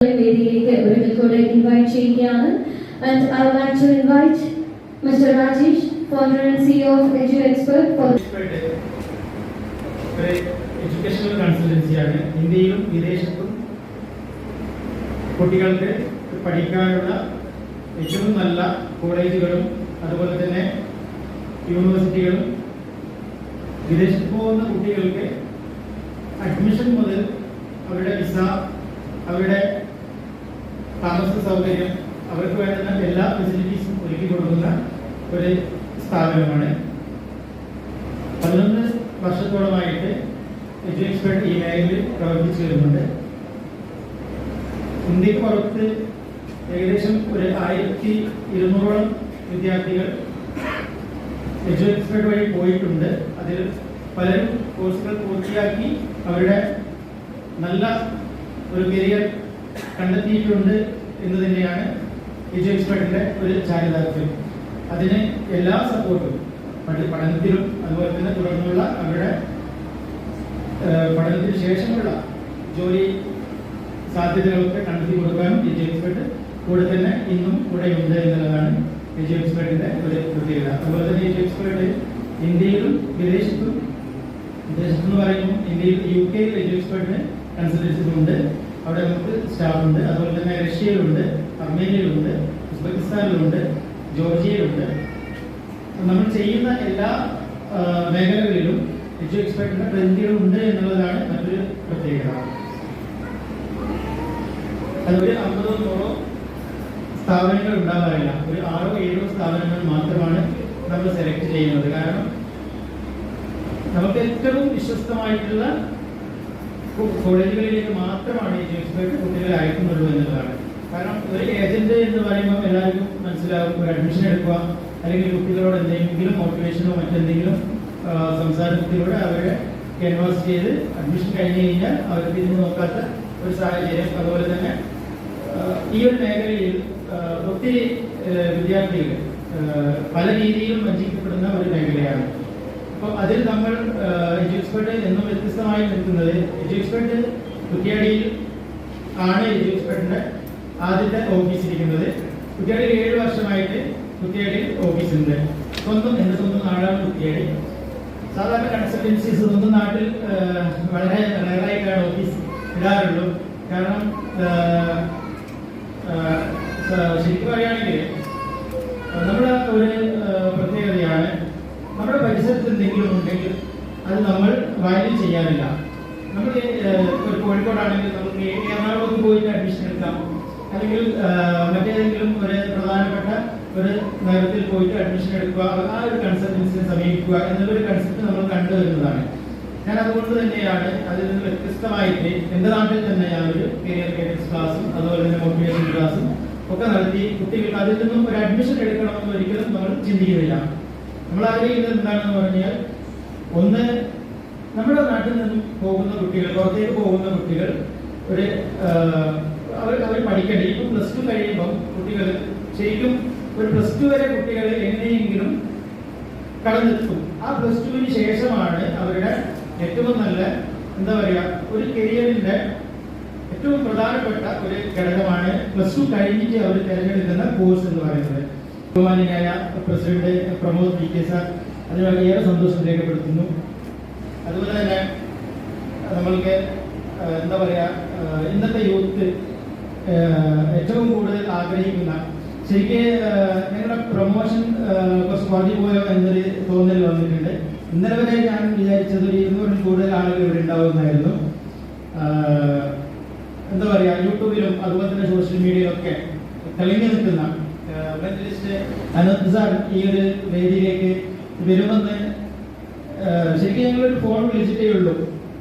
വേദിയിലേക്ക് ഒരിക്കൽ കൂടെ ഇൻവൈറ്റ് ചെയ്യുകയാണ്. And I would like to invite Mr. Rajesh, founder and CEO of EduExpert for educational കൺസൾട്ടൻസിയാണ്. ഇന്ത്യയിലും വിദേശത്തും കുട്ടികൾക്ക് പഠിക്കാനുള്ള ഏറ്റവും നല്ല കോളേജുകളും അതുപോലെ തന്നെ യൂണിവേഴ്സിറ്റികളും വിദേശത്ത് പോകുന്ന കുട്ടികൾക്ക് അഡ്മിഷൻ മുതൽ അവരുടെ വിസ, അവരുടെ താമസ സൗകര്യം, അവർക്ക് വേണ്ടുന്ന എല്ലാ ഫെസിലിറ്റീസും ഒരുക്കി കൊടുക്കുന്ന ഒരു സ്ഥാപനമാണ്. 11 വർഷത്തോളമായിട്ട് EduExpert ഈ മേഖലയിൽ പ്രവർത്തിച്ചു വരുന്നുണ്ട്. ഇന്ത്യക്ക് പുറത്ത് ഏകദേശം ഒരു 1200ഓളം വിദ്യാർത്ഥികൾ EduExpert വഴി പോയിട്ടുണ്ട്. അതിൽ പലരും കോഴ്സുകൾ പൂർത്തിയാക്കി അവരുടെ നല്ല ഒരു കരിയർ കണ്ടെത്തിയിട്ടുണ്ട് എന്ന് തന്നെയാണ് EduExpertന്റെ ഒരു ചാരിതാർത്ഥ്യം. അതിന് എല്ലാ സപ്പോർട്ടും പഠനത്തിലും അതുപോലെ തന്നെ തുടർന്നുള്ള അവരുടെ പഠനത്തിന് ശേഷമുള്ള ജോലി സാധ്യതകളൊക്കെ കണ്ടെത്തി കൊടുക്കാനും EduExpert കൂടെ തന്നെ ഇന്നും കൂടെയുണ്ട് എന്നുള്ളതാണ് EduExpertന്റെ ഒരു പ്രത്യേകത. അതുപോലെ തന്നെ EduExpert ഇന്ത്യയിലും വിദേശത്തും, വിദേശത്തെന്ന് പറയുമ്പോൾ ഇന്ത്യയിൽ UK EduExpertന് കൺസൾട്ടൻസി ഉണ്ട്. അവിടെ നമുക്ക് സ്റ്റാഫ് ഉണ്ട്. അതുപോലെ തന്നെ റഷ്യയിലുണ്ട്, അർമേനിയയിലുണ്ട്, ഉസ്ബെക്കിസ്ഥാനിലുണ്ട്, ജോർജിയയിലുണ്ട്. നമ്മൾ ചെയ്യുന്ന എല്ലാ മേഖലകളിലും EduExpertന്റെ പ്രതിനിധികളുണ്ട് എന്നുള്ളതാണ് മറ്റൊരു പ്രത്യേകത. അതുപോലെ 50-100 സ്ഥാപനങ്ങൾ ഉണ്ടാകാറില്ല. ഒരു 6-7 സ്ഥാപനങ്ങൾ മാത്രമാണ് നമ്മൾ സെലക്ട് ചെയ്യുന്നത്. കാരണം നമുക്ക് ഏറ്റവും വിശ്വസ്തമായിട്ടുള്ള കോളേജുകളിലേക്ക് മാത്രമാണ് EduExpert കുട്ടികളെ അയക്കുന്നുള്ളൂ എന്നുള്ളതാണ്. കാരണം ഒരു ഏജന്റ് എന്ന് പറയുമ്പോൾ എല്ലാവർക്കും മനസ്സിലാവും, ഒരു അഡ്മിഷൻ എടുക്കുക അല്ലെങ്കിൽ കുട്ടികളോട് എന്തെങ്കിലും മോട്ടിവേഷനോ മറ്റെന്തെങ്കിലും സംസാരത്തിലൂടെ അവരെ ക്യാൻവാസ് ചെയ്ത് അഡ്മിഷൻ കഴിഞ്ഞ് കഴിഞ്ഞാൽ അവർ തിരിഞ്ഞു നോക്കാത്ത ഒരു സാഹചര്യം. അതുപോലെ തന്നെ ഈ ഒരു മേഖലയിൽ ഒത്തിരി വിദ്യാർത്ഥികൾ പല രീതിയിലും വഞ്ചിക്കപ്പെടുന്ന ഒരു മേഖലയാണ്. അപ്പോൾ അതിൽ നമ്മൾ EduExpert എന്നും വ്യത്യസ്തമായി നിൽക്കുന്നത്, EduExpert കുറ്റ്യാടിയിൽ ആണ് EduExpertന്റെ ആദ്യത്തെ ഓഫീസ് ഇരിക്കുന്നത്. കുറ്റ്യാടിയിൽ 7 വർഷമായിട്ട് കുറ്റ്യാടിയിൽ ഓഫീസുണ്ട്. എൻ്റെ സ്വന്തം നാടാണ് കുറ്റ്യാടി. സാധാരണ കൺസൾട്ടൻസീസ് സ്വന്തം നാട്ടിൽ വളരെ റയറായിട്ടാണ് ഓഫീസ് ഇടാറുള്ളൂ. കാരണം ശരിക്കും പറയുകയാണെങ്കിൽ നമ്മുടെ ഒരു പ്രത്യേകതയാണ്, നമ്മുടെ പരിസരത്ത് എന്തെങ്കിലും ഉണ്ടെങ്കിൽ അത് നമ്മൾ വാല്യൂ ചെയ്യാറില്ല. നമ്മൾ ഒരു കോഴിക്കോടാണെങ്കിൽ നമുക്ക് എറണാകുളത്ത് പോയിട്ട് അഡ്മിഷൻ എടുക്കാം, അല്ലെങ്കിൽ മറ്റേതെങ്കിലും ഒരു പ്രധാനപ്പെട്ട ഒരു നഗരത്തിൽ പോയിട്ട് അഡ്മിഷൻ എടുക്കുക, ആ ഒരു കൺസൾട്ടൻസിനെ സമീപിക്കുക എന്നുള്ളൊരു കൺസെപ്റ്റ് നമ്മൾ കണ്ടുവരുന്നതാണ്. ഞാൻ അതുകൊണ്ട് തന്നെയാണ് അതിൽ നിന്ന് വ്യത്യസ്തമായിട്ട് എൻ്റെ നാട്ടിൽ തന്നെ ഞാനൊരു കരിയർ ഗൈഡൻസ് ക്ലാസ്സും അതുപോലെ തന്നെ മോട്ടിവേഷൻ ക്ലാസ്സും ഒക്കെ നടത്തി കുട്ടികൾക്ക് അതിൽ നിന്നും ഒരു അഡ്മിഷൻ എടുക്കണമെന്ന് ഒരിക്കലും നമ്മൾ ചിന്തിക്കുന്നില്ല. നമ്മൾ ആഗ്രഹിക്കുന്നത് എന്താണെന്ന് പറഞ്ഞാൽ, ഒന്ന്, നമ്മുടെ നാട്ടിൽ നിന്നും പോകുന്ന കുട്ടികൾ, പുറത്തേക്ക് പോകുന്ന കുട്ടികൾ ഒരു അവർ പഠിക്കേണ്ടി ഇപ്പം +2 കഴിയുമ്പം കുട്ടികൾ ശരിക്കും ഒരു +2 വരെ കുട്ടികൾ എങ്ങനെയെങ്കിലും കടന്നെത്തും. ആ +2വിന് ശേഷമാണ് അവരുടെ ഏറ്റവും നല്ല എന്താ പറയുക ഒരു കരിയറിന്റെ ഏറ്റവും പ്രധാനപ്പെട്ട ഒരു ഘടകമാണ് +2 കഴിഞ്ഞിട്ട് അവർ തിരഞ്ഞെടുക്കുന്ന കോഴ്സ് എന്ന് പറയുന്നത്. ബഹുമാന്യനായ പ്രസിഡന്റ് പ്രമോദ് PK സാർ അതിന് വളരെയേറെ സന്തോഷം രേഖപ്പെടുത്തുന്നു. അതുപോലെ തന്നെ നമ്മൾക്ക് എന്താ പറയുക ഇന്നത്തെ യൂത്ത് ഏറ്റവും കൂടുതൽ ആഗ്രഹിക്കുന്ന, ശരിക്കും ഞങ്ങളുടെ പ്രൊമോഷൻ കുറച്ച് കുറഞ്ഞു പോയോ എന്നൊരു തോന്നൽ വന്നിട്ടുണ്ട്. ഇന്നലെ വരെ ഞാൻ വിചാരിച്ചത് 200 കൂടുതൽ ആളുകൾ ഇവിടെ ഉണ്ടാവുന്നതായിരുന്നു. എന്താ പറയുക യൂട്യൂബിലും അതുപോലെ തന്നെ സോഷ്യൽ മീഡിയയിലൊക്കെ തെളിഞ്ഞു നിൽക്കുന്ന മെന്റലിസ്റ്റ് അനന്ത് സാർ ഈ ഒരു വേദിയിലേക്ക് വരുമെന്ന് ശരിക്കും ഞങ്ങളൊരു ഫോൺ വിളിച്ചിട്ടേ ഉള്ളൂ.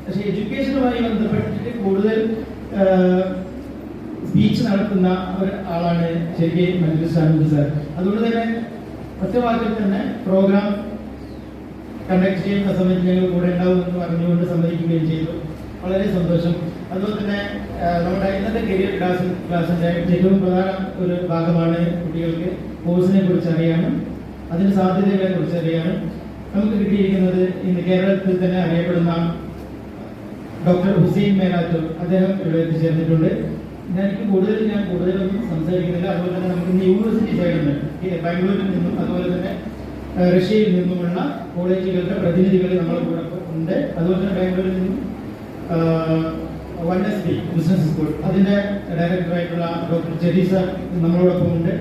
പക്ഷെ എഡ്യൂക്കേഷനുമായി ബന്ധപ്പെട്ടിട്ട് കൂടുതൽ സ്പീച്ച് നടത്തുന്ന ഒരു ആളാണ് ശരിക്കും മെന്റലിസ്റ്റ് അനന്ത് സാർ. അതുകൊണ്ട് തന്നെ ഒറ്റ വാക്കിൽ തന്നെ പ്രോഗ്രാം കണ്ടക്ട് ചെയ്യുന്ന സമയത്ത് ഞങ്ങൾ കൂടെ ഉണ്ടാവും എന്ന് പറഞ്ഞുകൊണ്ട് സമ്മതിക്കുകയും ചെയ്തു. വളരെ സന്തോഷം. അതുപോലെ തന്നെ നമ്മുടെ ഇന്നത്തെ കരിയർ ക്ലാസിന്റെ ഏറ്റവും പ്രധാന ഒരു ഭാഗമാണ് കുട്ടികൾക്ക് കോഴ്സിനെ കുറിച്ച് അറിയാനും അതിന്റെ സാധ്യതകളെ കുറിച്ച് അറിയാനും നമുക്ക് കിട്ടിയിരിക്കുന്നത് ഇന്ന് കേരളത്തിൽ തന്നെ അറിയപ്പെടുന്ന ഡോക്ടർ ഹുസൈൻ മേലാറ്റൂർ അദ്ദേഹം ഇവിടെ എത്തിച്ചേർന്നിട്ടുണ്ട്. എനിക്ക് ഞാൻ കൂടുതലൊന്നും സംസാരിക്കുന്നില്ല. അതുപോലെ തന്നെ നമുക്ക് ഇന്ന് യൂണിവേഴ്സിറ്റി സൈഡിൽ നിന്ന് ബാംഗ്ലൂരിൽ നിന്നും അതുപോലെ തന്നെ റഷ്യയിൽ നിന്നുമുള്ള കോളേജുകളുടെ പ്രതിനിധികൾ നമ്മളെ കൂടെ ഉണ്ട്. അതുപോലെ തന്നെ ബാംഗ്ലൂരിൽ നിന്നും 1SB ബിസിനസ് സ്കൂൾ അതിൻ്റെ ഡയറക്ടറായിട്ടുള്ള ഡോക്ടർ ജെറി സാർ നമ്മളോടൊപ്പം ഉണ്ട്.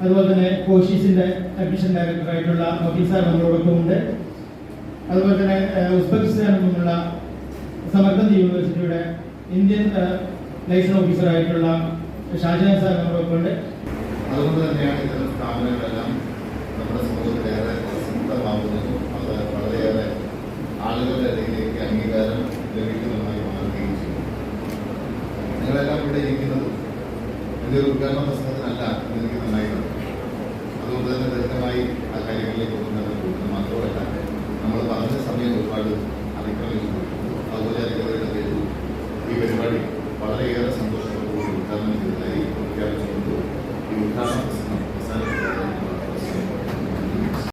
അതുപോലെ തന്നെ കോഷീസിൻ്റെ അഡ്മിഷൻ ഡയറക്ടറായിട്ടുള്ള മൊബി സാർ നമ്മളോടൊപ്പം ഉണ്ട്. അതുപോലെ തന്നെ ഉസ്ബെക്കിസ്ഥാനിൽ നിന്നുള്ള സമർക്കന്ത് യൂണിവേഴ്സിറ്റിയുടെ ഇന്ത്യൻ ലൈസൻസ് ഓഫീസറായിട്ടുള്ള ഷാജഹാൻ സാർ നമ്മളോടൊപ്പം ഉണ്ട്. അതുകൊണ്ട് തന്നെയാണ് ഇത്തരം സ്ഥാപനങ്ങളെല്ലാം നമ്മുടെ സമൂഹത്തിലേറെ പ്രസിദ്ധമാകുന്നതും അത് വളരെയേറെ ആളുകളുടെ ഇടയിലേക്ക് അംഗീകാരം ലഭിക്കുന്നതുമായി മാറുകയും ചെയ്യും. നിങ്ങളെല്ലാം ഇവിടെ ഇരിക്കുന്നത് എൻ്റെ ഒരു ഉദ്ഘാടന പ്രസംഗത്തിനല്ല എനിക്ക് നന്നായിട്ടുണ്ട്. അതുകൊണ്ട് തന്നെ ദീർഘമായി ആ കാര്യങ്ങളിലേക്ക് പോകുന്നത് മാത്രമല്ല, നമ്മൾ പറഞ്ഞ സമയം ഒരുപാട് അതിക്രമിച്ചു. അതുപോലെ അധികൃതരുടെ പേരിൽ ഈ പരിപാടി വളരെയേറെ